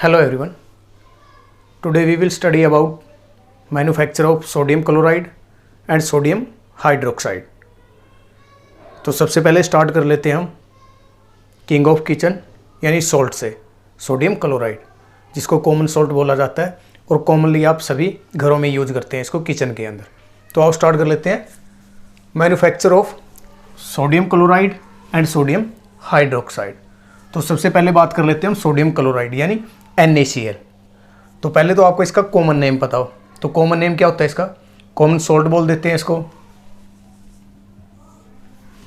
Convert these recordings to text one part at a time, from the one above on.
Hello everyone. Today we will study about manufacture of sodium chloride and sodium hydroxide. तो सबसे पहले start कर लेते हैं हम किंग ऑफ किचन यानी सॉल्ट से, सोडियम क्लोराइड, जिसको कॉमन सॉल्ट बोला जाता है और कॉमनली आप सभी घरों में यूज करते हैं इसको किचन के अंदर। तो आओ स्टार्ट कर लेते हैं manufacture of sodium chloride and sodium hydroxide. तो सबसे पहले बात कर लेते हैं हम सोडियम क्लोराइड यानी NaCl। तो पहले तो आपको इसका कॉमन नेम पता हो, तो कॉमन नेम क्या होता है इसका? कॉमन सॉल्ट बोल देते हैं इसको,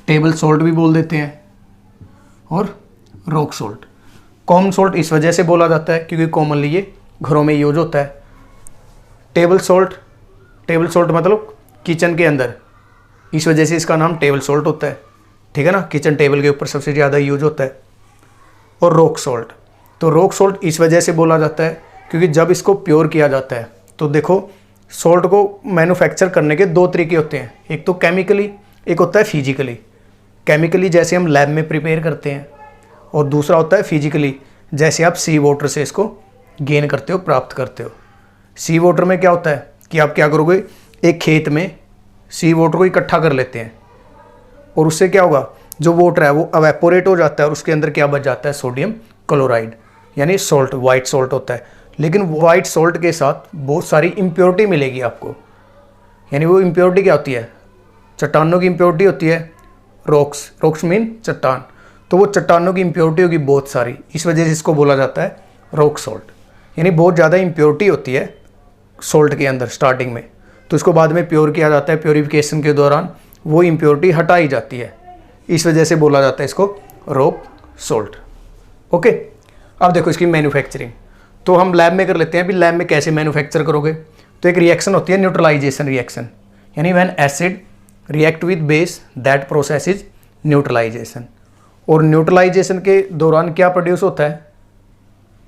टेबल सॉल्ट भी बोल देते हैं और रॉक सॉल्ट। कॉमन सॉल्ट इस वजह से बोला जाता है क्योंकि कॉमनली ये घरों में यूज होता है। टेबल सॉल्ट मतलब किचन के अंदर, इस वजह से इसका नाम टेबल सॉल्ट होता है, ठीक है ना, किचन टेबल के ऊपर सबसे ज़्यादा यूज होता है। और रॉक सॉल्ट, तो रॉक सॉल्ट इस वजह से बोला जाता है क्योंकि जब इसको प्योर किया जाता है तो देखो सॉल्ट को मैन्युफैक्चर करने के दो तरीके होते हैं, एक तो केमिकली, एक होता है फिजिकली। केमिकली जैसे हम लैब में प्रिपेयर करते हैं और दूसरा होता है फिजिकली, जैसे आप सी वाटर से इसको गेन करते हो, प्राप्त करते हो। सी वाटर में क्या होता है कि आप क्या करोगे, एक खेत में सी वाटर को इकट्ठा कर लेते हैं और उससे क्या होगा, जो वाटर है वो अवेपोरेट हो जाता है और उसके अंदर क्या बच जाता है, सोडियम क्लोराइड यानी सॉल्ट, वाइट सॉल्ट होता है। लेकिन वाइट सॉल्ट के साथ बहुत सारी इम्प्योरिटी मिलेगी आपको, यानी वो इम्प्योरिटी क्या होती है, चट्टानों की इम्प्योरिटी होती है, रॉक्स मीन चट्टान, तो वो चट्टानों की इम्प्योरिटी होगी बहुत सारी, इस वजह से इसको बोला जाता है रॉक सॉल्ट। यानी बहुत ज़्यादा इम्प्योरिटी होती है सॉल्ट के अंदर स्टार्टिंग में, तो इसको बाद में प्योर किया जाता है, प्योरीफिकेशन के दौरान वो इम्प्योरिटी हटाई जाती है, इस वजह से बोला जाता है इसको रॉक सॉल्ट। ओके, अब देखो इसकी मैन्युफैक्चरिंग तो हम लैब में कर लेते हैं। अभी लैब में कैसे मैन्युफैक्चर करोगे, तो एक रिएक्शन होती है न्यूट्रलाइजेशन रिएक्शन, यानी when acid react with base that process is neutralisation. और न्यूट्रलाइजेशन के दौरान क्या प्रोड्यूस होता है,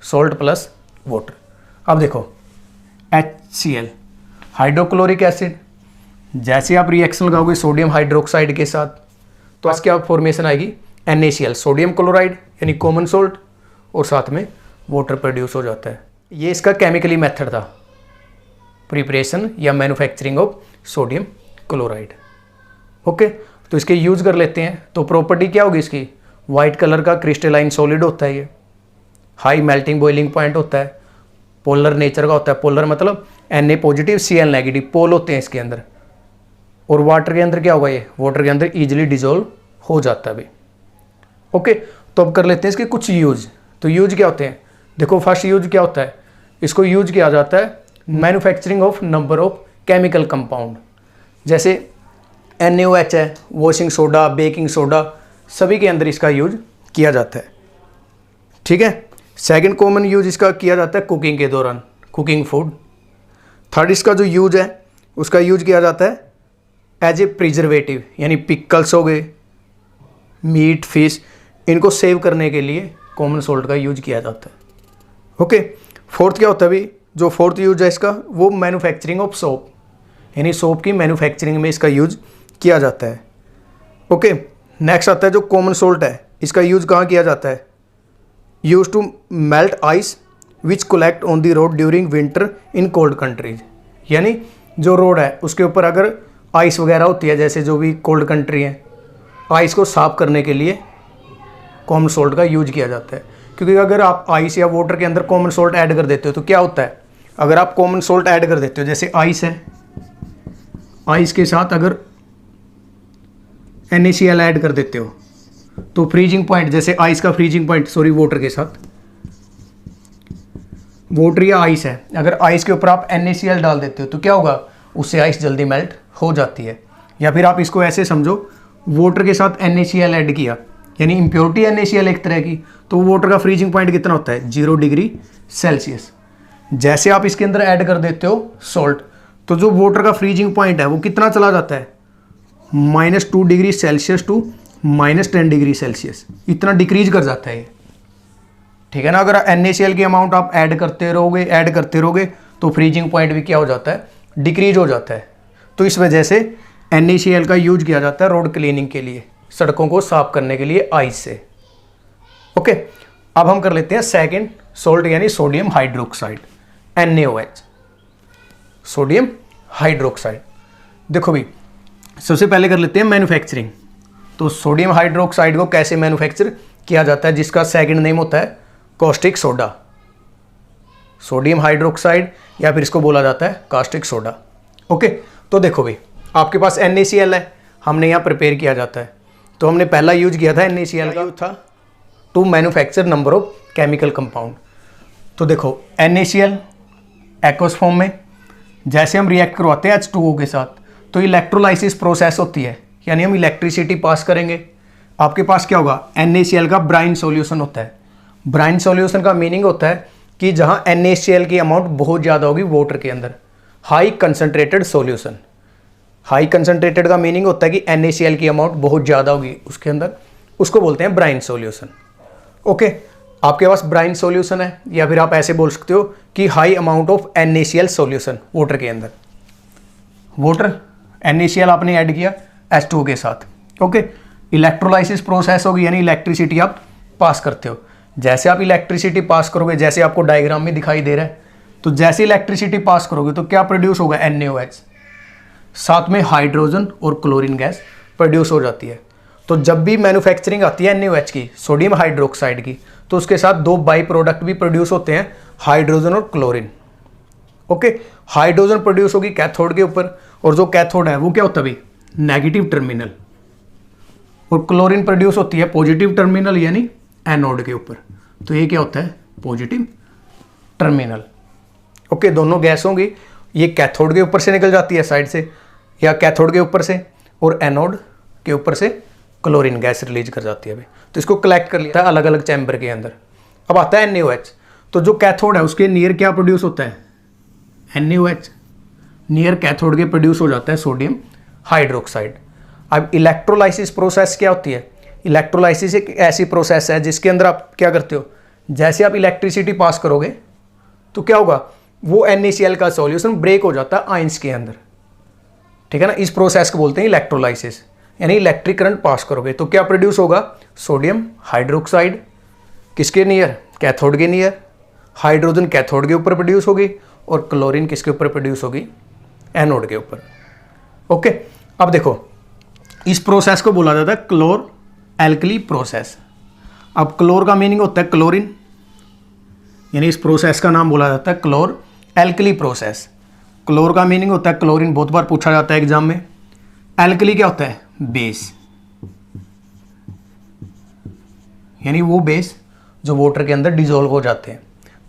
सॉल्ट प्लस वाटर। अब देखो HCl हाइड्रोक्लोरिक एसिड, जैसे आप रिएक्शन लगाओगे सोडियम हाइड्रोक्साइड के साथ तो आज क्या फॉर्मेशन आएगी, NaCl, सोडियम क्लोराइड यानी कॉमन सॉल्ट, और साथ में वाटर प्रोड्यूस हो जाता है। ये इसका केमिकली मेथड था, प्रिपरेशन या manufacturing of sodium chloride. Okay, तो इसके यूज कर लेते हैं। तो प्रॉपर्टी क्या होगी इसकी, वाइट कलर का क्रिस्टलाइन सॉलिड होता है ये, हाई मेल्टिंग बॉइलिंग पॉइंट होता है, पोलर नेचर का होता है। पोलर मतलब Na पॉजिटिव Cl नेगेटिव, पोल होते हैं इसके अंदर। और वाटर के अंदर क्या होगा, ये वाटर के अंदर इजीली डिजोल्व हो जाता है भी। ओके, तो अब कर लेते हैं इसके कुछ यूज। तो यूज क्या होते हैं, देखो फर्स्ट यूज क्या होता है, इसको यूज किया जाता है manufacturing of number of chemical compound, जैसे NaOH है, वॉशिंग सोडा, बेकिंग सोडा, सभी के अंदर इसका यूज किया जाता है, ठीक है। सेकंड कॉमन यूज इसका किया जाता है कुकिंग के दौरान, कुकिंग फूड। थर्ड इसका जो यूज है उसका यूज किया जाता है एज ए प्रिजर्वेटिव, यानी पिकल्स हो गए, मीट, फिश, इनको सेव करने के लिए कॉमन सॉल्ट का यूज किया जाता है। ओके, फोर्थ क्या होता है अभी, जो फोर्थ यूज है इसका वो मैन्युफैक्चरिंग ऑफ सोप, यानी सोप की मैन्युफैक्चरिंग में इसका यूज किया जाता है। ओके, नेक्स्ट आता है जो कॉमन सॉल्ट है, इसका यूज कहाँ किया जाता है, use to melt ice which collect on the road during winter in cold countries, यानी जो रोड है उसके ऊपर अगर आइस वगैरह होती है, जैसे जो भी कोल्ड कंट्री है, आइस को साफ करने के लिए कॉमन सॉल्ट का यूज किया जाता है। क्योंकि अगर आप आइस या वाटर के अंदर कॉमन सॉल्ट ऐड कर देते हो तो क्या होता है, अगर आप कॉमन सॉल्ट ऐड कर देते हो, जैसे आइस है, आइस के साथ अगर NaCl ऐड कर देते हो तो फ्रीजिंग पॉइंट, जैसे आइस का फ्रीजिंग पॉइंट, सॉरी वाटर के साथ, वाटर या आइस है, अगर आइस के ऊपर आप NaCl डाल देते हो तो क्या होगा, उससे आइस जल्दी मेल्ट हो जाती है। या फिर आप इसको ऐसे समझो, वाटर के साथ NaCl ऐड किया, यानी इम्प्योरिटी NaCl एक तरह की, तो वाटर का फ्रीजिंग पॉइंट कितना होता है, 0 डिग्री सेल्सियस। जैसे आप इसके अंदर ऐड कर देते हो सॉल्ट, तो जो वाटर का फ्रीजिंग पॉइंट है वो कितना चला जाता है, -2 degree Celsius to -10 degree Celsius, इतना डिक्रीज कर जाता है ये, ठीक है ना। अगर NaCl की अमाउंट आप ऐड करते रहोगे तो फ्रीजिंग पॉइंट भी क्या हो जाता है, डिक्रीज हो जाता है। तो इस वजह से NaCl का यूज किया जाता है रोड क्लीनिंग के लिए, सड़कों को साफ करने के लिए आइस से। ओके, अब हम कर लेते हैं सेकंड सोल्ट यानी sodium hydroxide, NaOH, sodium hydroxide. देखो भी सबसे पहले कर लेते हैं मैन्युफैक्चरिंग। तो सोडियम हाइड्रोक्साइड को कैसे मैन्युफैक्चर किया जाता है, जिसका सेकंड नेम होता है कॉस्टिक सोडा, सोडियम हाइड्रोक्साइड, या फिर इसको बोला जाता है कास्टिक सोडा। ओके, तो देखो भाई आपके पास NaCl है, हमने यहाँ प्रिपेयर किया जाता है। तो हमने पहला यूज किया था NaCl का, था to manufacture number of chemical compound. तो देखो NaCl एक्वस फॉर्म में जैसे हम रिएक्ट करवाते हैं H2O के साथ, तो इलेक्ट्रोलाइसिस प्रोसेस होती है, यानी हम इलेक्ट्रिसिटी पास करेंगे। आपके पास क्या होगा, NaCl का ब्राइन सॉल्यूशन होता है। ब्राइन सॉल्यूशन का मीनिंग होता है कि जहाँ NaCl की अमाउंट बहुत ज़्यादा होगी वाटर के अंदर, high concentrated solution. High concentrated का मीनिंग होता है कि NaCl की अमाउंट बहुत ज़्यादा होगी उसके अंदर, उसको बोलते हैं ब्राइन सॉल्यूशन। ओके, आपके पास ब्राइन सॉल्यूशन है, या फिर आप ऐसे बोल सकते हो कि high amount of NaCl solution water के अंदर। वाटर NaCl आपने ऐड किया H2O के साथ। ओके, इलेक्ट्रोलाइसिस प्रोसेस होगी, यानी इलेक्ट्रिसिटी आप पास करते हो। जैसे आप इलेक्ट्रिसिटी पास करोगे, जैसे आपको डायग्राम में दिखाई दे रहा है, तो जैसे इलेक्ट्रिसिटी पास करोगे तो क्या प्रोड्यूस होगा, NaOH, साथ में हाइड्रोजन और क्लोरीन गैस प्रोड्यूस हो जाती है। तो जब भी मैन्युफैक्चरिंग आती है NaOH की, सोडियम हाइड्रोक्साइड की, तो उसके साथ दो बाई प्रोडक्ट भी प्रोड्यूस होते हैं, हाइड्रोजन और क्लोरीन। ओके, हाइड्रोजन प्रोड्यूस होगी कैथोड के ऊपर, और जो कैथोड है वो क्या होता है भाई, नेगेटिव टर्मिनल, और क्लोरीन प्रोड्यूस होती है पॉजिटिव टर्मिनल यानी एनोड के ऊपर। तो ये क्या होता है, पॉजिटिव टर्मिनल। ओके, दोनों गैस होंगी, ये कैथोड के ऊपर से निकल जाती है साइड से, या कैथोड के ऊपर से, और एनोड के ऊपर से क्लोरीन गैस रिलीज कर जाती है भाई। तो इसको कलेक्ट कर लिया है अलग अलग चैम्बर के अंदर। अब आता है NaOH। तो जो कैथोड है उसके नियर क्या प्रोड्यूस होता है, NaOH, नियर कैथोड के प्रोड्यूस हो जाता है सोडियम हाइड्रोक्साइड। अब इलेक्ट्रोलाइसिस प्रोसेस क्या होती है, इलेक्ट्रोलाइसिस एक ऐसी प्रोसेस है जिसके अंदर आप क्या करते हो, जैसे आप इलेक्ट्रिसिटी पास करोगे तो क्या होगा, वो NaCl का सॉल्यूशन ब्रेक हो जाता है आयंस के अंदर। ठीक है ना, इस प्रोसेस को बोलते हैं इलेक्ट्रोलाइसिस, यानी इलेक्ट्रिक करंट पास करोगे तो क्या प्रोड्यूस होगा, सोडियम हाइड्रोक्साइड, किसके नियर, कैथोड के नियर, हाइड्रोजन कैथोड के ऊपर प्रोड्यूस होगी, और क्लोरीन किसके ऊपर प्रोड्यूस होगी, एनोड के ऊपर। ओके, अब देखो इस प्रोसेस को बोला जाता है क्लोर एल्कली प्रोसेस। अब क्लोर का मीनिंग होता है क्लोरीन, यानी इस प्रोसेस का नाम बोला जाता है क्लोर एल्कली प्रोसेस। क्लोर का मीनिंग होता है क्लोरीन, बहुत बार पूछा जाता है एग्जाम में। एल्कली क्या होता है, बेस, यानी वो बेस जो वाटर के अंदर डिजोल्व हो जाते हैं।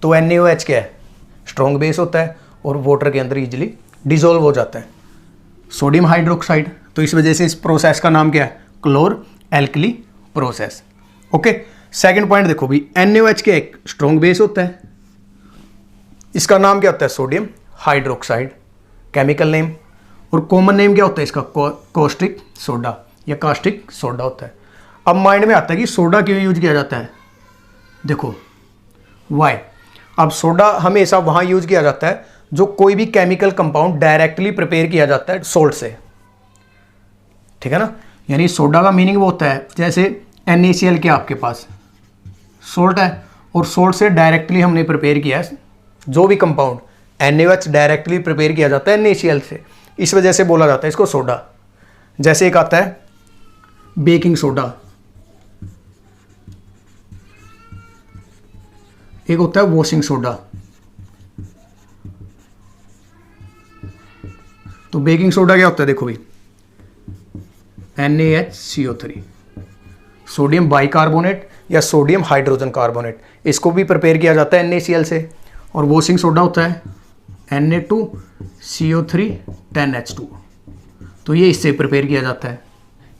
तो NaOH क्या है, स्ट्रॉन्ग बेस होता है और वाटर के अंदर इजीली डिजोल्व हो जाता है, सोडियम हाइड्रोक्साइड। तो इस वजह से इस प्रोसेस का नाम क्या है, chlor alkali process. Okay, second point देखो भी, NaOH के एक स्ट्रॉन्ग बेस होता है, इसका नाम क्या होता है, सोडियम हाइड्रोक्साइड, केमिकल नेम, और कॉमन नेम क्या होता है इसका, कॉस्टिक सोडा या कास्टिक सोडा होता है। अब माइंड में आता है कि सोडा क्यों यूज किया जाता है, देखो वाई। अब सोडा हमेशा वहाँ यूज किया जाता है जो कोई भी केमिकल कंपाउंड डायरेक्टली प्रिपेयर किया जाता है सोल्ट से। ठीक है ना, यानी सोडा का मीनिंग वो होता है जैसे NaCl के आपके पास सोल्ट है, और सोल्ट से डायरेक्टली हमने प्रिपेयर किया है जो भी कंपाउंड, NaOH डायरेक्टली प्रिपेयर किया जाता है NaCl से, इस वजह से बोला जाता है इसको सोडा। जैसे एक आता है बेकिंग सोडा, एक होता है वॉशिंग सोडा। तो बेकिंग सोडा क्या होता है, देखो भाई NaHCO3, सोडियम बाइकार्बोनेट या सोडियम हाइड्रोजन कार्बोनेट, इसको भी प्रिपेयर किया जाता है NaCl से। और वॉशिंग सोडा होता है Na2CO3 10H2, तो ये इससे प्रिपेयर किया जाता है।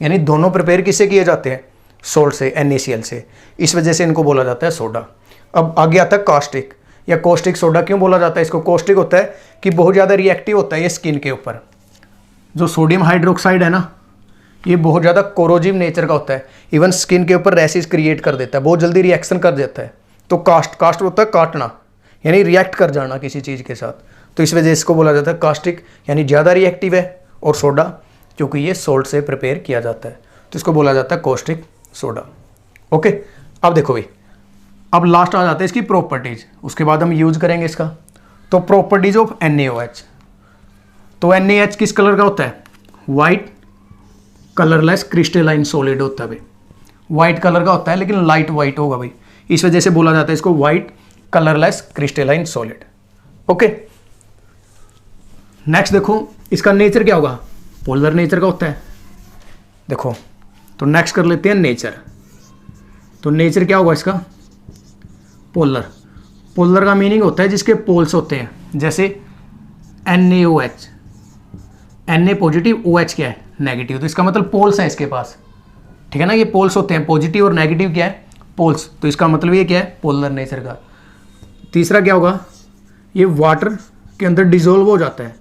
यानी दोनों प्रिपेयर किससे किए जाते हैं, सोल्ट से, NaCl से, इस वजह से इनको बोला जाता है सोडा। अब आगे आता है कास्टिक या कॉस्टिक सोडा। क्यों बोला जाता है इसको कॉस्टिक, होता है कि बहुत ज़्यादा रिएक्टिव होता है ये स्किन के ऊपर। जो सोडियम हाइड्रोक्साइड है ना, ये बहुत ज़्यादा कोरोजिव नेचर का होता है, इवन स्किन के ऊपर रैशेस क्रिएट कर देता है, बहुत जल्दी रिएक्शन कर देता है। तो कास्ट होता है काटना, यानी रिएक्ट कर जाना किसी चीज़ के साथ, तो इस वजह इसको बोला जाता है कास्टिक, यानी ज़्यादा रिएक्टिव है। और सोडा क्योंकि ये सोल्ट से प्रिपेयर किया जाता है, तो इसको बोला जाता है कॉस्टिक सोडा। ओके, अब देखो भाई अब लास्ट आ जाता है इसकी प्रॉपर्टीज, उसके बाद हम यूज करेंगे इसका। तो प्रॉपर्टीज ऑफ NaOH। तो NaH किस कलर का होता है? वाइट कलरलेस क्रिस्टलाइन सॉलिड होता है भाई, वाइट कलर का होता है लेकिन लाइट वाइट होगा भाई, इस वजह से बोला जाता है इसको white colourless crystalline solid. Okay, next देखो इसका नेचर क्या होगा? पोलर नेचर का होता है। देखो तो नेक्स्ट कर लेते हैं नेचर। तो नेचर क्या होगा इसका? पोलर। पोलर का मीनिंग होता है जिसके पोल्स होते हैं, जैसे NaOH, Na पॉजिटिव, OH क्या है? नेगेटिव। तो इसका मतलब पोल्स है इसके पास, ठीक है ना, ये पोल्स होते हैं, पॉजिटिव और नेगेटिव क्या है? पोल्स। तो इसका मतलब ये क्या है? पोलर नेचर का। तीसरा क्या होगा? ये वाटर के अंदर डिजोल्व हो जाता है,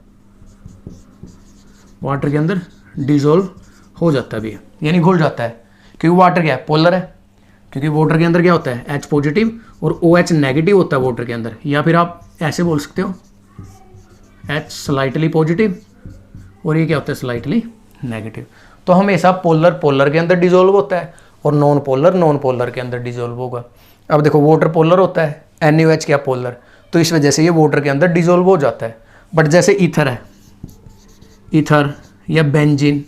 वाटर के अंदर डिजोल्व हो जाता है भी, यानी घुल जाता है, क्योंकि वाटर क्या है? पोलर है, क्योंकि वाटर के अंदर क्या होता है? H पॉजिटिव और OH नेगेटिव होता है वाटर के अंदर। या फिर आप ऐसे बोल सकते हो H स्लाइटली पॉजिटिव और ये क्या होता है? Slightly negative. तो हमेशा पोलर पोलर के अंदर डिजोल्व होता है और नॉन पोलर के अंदर डिजोल्व होगा। अब देखो वाटर पोलर होता है, NaOH क्या? पोलर। तो इस वजह से ये वाटर के अंदर डिजोल्व हो जाता है। बट जैसे ईथर है, ईथर या बेंजीन,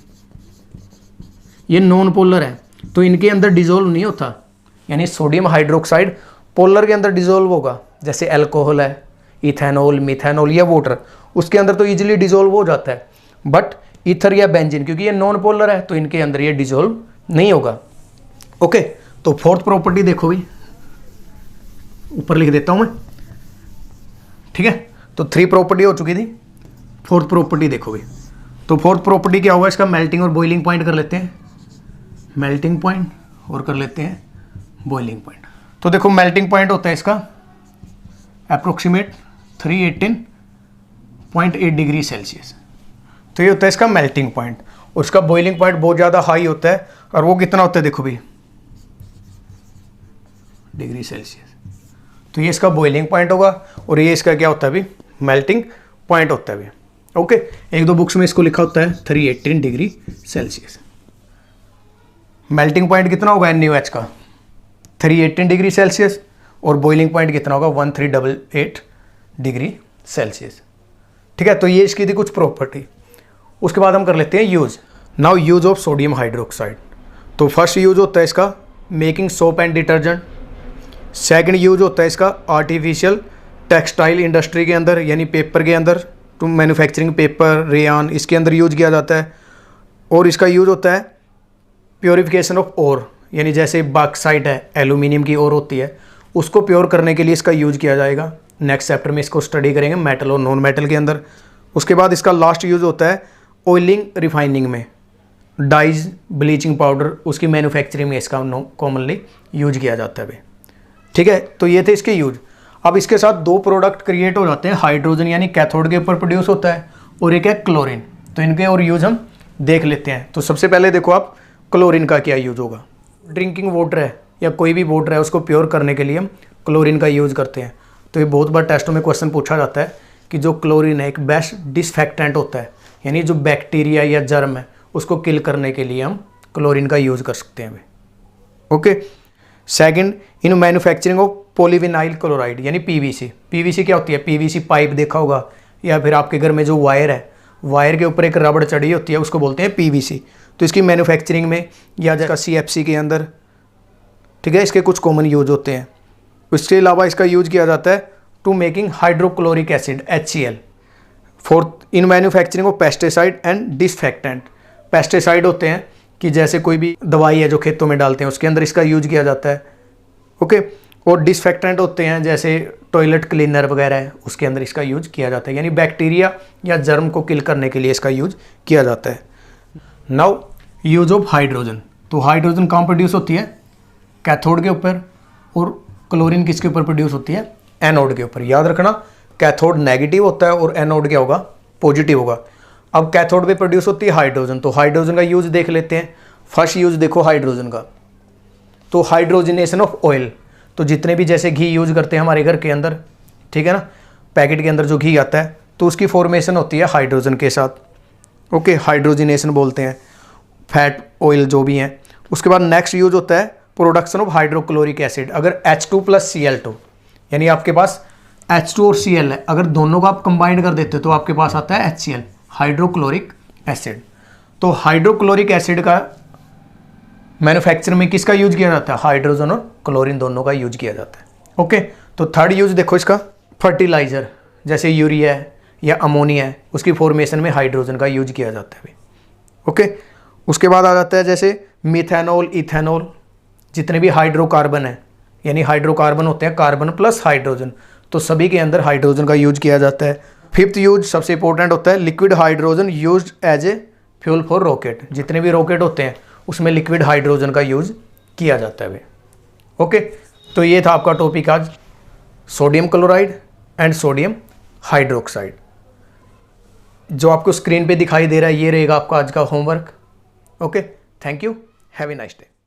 ये नॉन पोलर है तो इनके अंदर डिजोल्व नहीं होता, यानी सोडियम हाइड्रोक्साइड पोलर के अंदर डिजोल्व होगा। जैसे अल्कोहल है, इथेनॉल, मिथेनॉल या वाटर, उसके अंदर तो इजीली डिजोल्व हो जाता है। बट ईथर या बेंजीन क्योंकि ये नॉन पोलर है तो इनके अंदर ये डिजोल्व नहीं होगा। ओके, तो फोर्थ प्रॉपर्टी देखो भी, ऊपर लिख देता हूं मैं, ठीक है। तो 3 प्रॉपर्टी हो चुकी थी, फोर्थ प्रॉपर्टी देखो भी। तो फोर्थ प्रॉपर्टी क्या होगा इसका? मेल्टिंग और बॉइलिंग पॉइंट कर लेते हैं, मेल्टिंग पॉइंट और कर लेते हैं बॉइलिंग पॉइंट। तो देखो मेल्टिंग पॉइंट होता है इसका अप्रोक्सीमेट 318.8 डिग्री सेल्सियस। तो ये होता है इसका मेल्टिंग पॉइंट। और इसका बॉइलिंग पॉइंट बहुत ज़्यादा हाई होता है, और वो कितना होता है देखो भी, डिग्री सेल्सियस। तो ये इसका बॉइलिंग पॉइंट होगा और ये इसका क्या होता है अभी? मेल्टिंग पॉइंट होता है अभी। ओके, 1-2 बुक्स में इसको लिखा होता है 318 डिग्री सेल्सियस। मेल्टिंग पॉइंट कितना होगा NaOH का? 318 डिग्री सेल्सियस। और बॉइलिंग पॉइंट कितना होगा? 1388 डिग्री सेल्सियस। ठीक है, तो ये इसकी थी कुछ प्रॉपर्टी। उसके बाद हम कर लेते हैं use. Now use of sodium hydroxide. तो फर्स्ट यूज होता है इसका making soap and detergent. Second use होता है इसका आर्टिफिशियल टेक्सटाइल इंडस्ट्री के अंदर, यानी पेपर के अंदर, टू मैन्युफैक्चरिंग पेपर, रेयान, इसके अंदर यूज किया जाता है। और इसका यूज होता है प्योरिफिकेशन ऑफ ओर, यानी जैसे बॉक्साइट है, एल्यूमिनियम की ओर होती है, उसको प्योर करने के लिए इसका यूज किया जाएगा। नेक्स्ट चैप्टर में इसको स्टडी करेंगे मेटल और नॉन मेटल के अंदर। उसके बाद इसका लास्ट यूज होता है ऑयलिंग रिफाइनिंग में, डाइज, ब्लीचिंग पाउडर, उसकी मैन्युफैक्चरिंग में इसका कॉमनली यूज किया जाता है भाई। ठीक है, तो ये थे इसके यूज। अब इसके साथ 2 प्रोडक्ट क्रिएट हो जाते हैं, हाइड्रोजन यानी कैथोड के ऊपर प्रोड्यूस होता है, और एक है क्लोरीन। तो इनके और यूज हम देख लेते हैं। तो सबसे पहले देखो आप क्लोरीन का क्या यूज होगा। ड्रिंकिंग वाटर है या कोई भी वाटर है, उसको प्योर करने के लिए हम क्लोरीन का यूज करते हैं। तो ये बहुत बार टेस्टों में क्वेश्चन पूछा जाता है कि जो क्लोरीन है एक बेस्ट डिसइंफेक्टेंट होता है, यानी जो बैक्टीरिया या जर्म है उसको किल करने के लिए हम क्लोरीन का यूज कर सकते हैं। Okay, second, in manufacturing of polyvinyl chloride यानी PVC। PVC क्या होती है? PVC पाइप देखा होगा, या फिर आपके घर में जो वायर है, वायर के ऊपर एक रबड़ चढ़ी होती है, उसको बोलते हैं PVC। तो इसकी मैन्युफैक्चरिंग में या जैसा CFC के अंदर, ठीक है, इसके कुछ कॉमन यूज होते हैं। इसके अलावा इसका यूज किया जाता है to making hydrochloric acid HCl। Fourth, in manufacturing of pesticide and disinfectant. Pesticide होते हैं कि जैसे कोई भी दवाई है जो खेतों में डालते हैं, उसके अंदर इसका यूज किया जाता है। ओके, और डिसइंफेक्टेंट होते हैं जैसे टॉयलेट क्लीनर वगैरह है, उसके अंदर इसका यूज किया जाता है, यानी बैक्टीरिया या जर्म को किल करने के लिए इसका यूज किया जाता है। Now use of hydrogen. तो हाइड्रोजन कहाँ प्रोड्यूस होती है? कैथोड के ऊपर, और क्लोरीन किसके ऊपर प्रोड्यूस होती है? एनोड के ऊपर। याद रखना, कैथोड नेगेटिव होता है और एनोड क्या होगा? पॉजिटिव होगा। अब कैथोड पे प्रोड्यूस होती है हाइड्रोजन, तो हाइड्रोजन का यूज देख लेते हैं। फर्स्ट यूज देखो हाइड्रोजन का, तो हाइड्रोजनेशन ऑफ ऑयल। तो जितने भी जैसे घी यूज करते हैं हमारे घर के अंदर, ठीक है ना, पैकेट के अंदर जो घी आता है, तो उसकी फॉर्मेशन होती है हाइड्रोजन के साथ। ओके, हाइड्रोजनेशन बोलते हैं, फैट ऑयल जो भी हैं। उसके बाद नेक्स्ट यूज होता है प्रोडक्शन ऑफ हाइड्रोक्लोरिक एसिड। अगर H2 + Cl2 यानी आपके पास H2 और Cl है, अगर दोनों को आप कंबाइंड कर देते हो तो आपके पास आता है HCl, हाइड्रोक्लोरिक एसिड। तो हाइड्रोक्लोरिक एसिड का मैन्युफैक्चर में किसका यूज किया जाता है? हाइड्रोजन और क्लोरीन दोनों का यूज किया जाता है। ओके, तो थर्ड यूज देखो इसका, फर्टिलाइजर जैसे यूरिया है या अमोनिया है, उसकी फॉर्मेशन में हाइड्रोजन का यूज किया जाता है। ओके, उसके बाद आ जाता है जैसे मिथेनॉल, इथेनॉल, जितने भी हाइड्रोकार्बन है, यानी हाइड्रोकार्बन होते हैं कार्बन प्लस हाइड्रोजन, तो सभी के अंदर हाइड्रोजन का यूज किया जाता है। फिफ्थ यूज सबसे इंपॉर्टेंट होता है liquid hydrogen use as a fuel for rocket. जितने भी रॉकेट होते हैं उसमें लिक्विड हाइड्रोजन का यूज किया जाता है। ओके, तो ये था आपका टॉपिक आज, sodium chloride and sodium hydroxide. जो आपको स्क्रीन पे दिखाई दे रहा है ये रहेगा आपका आज का homework. Okay, thank you, have a nice day.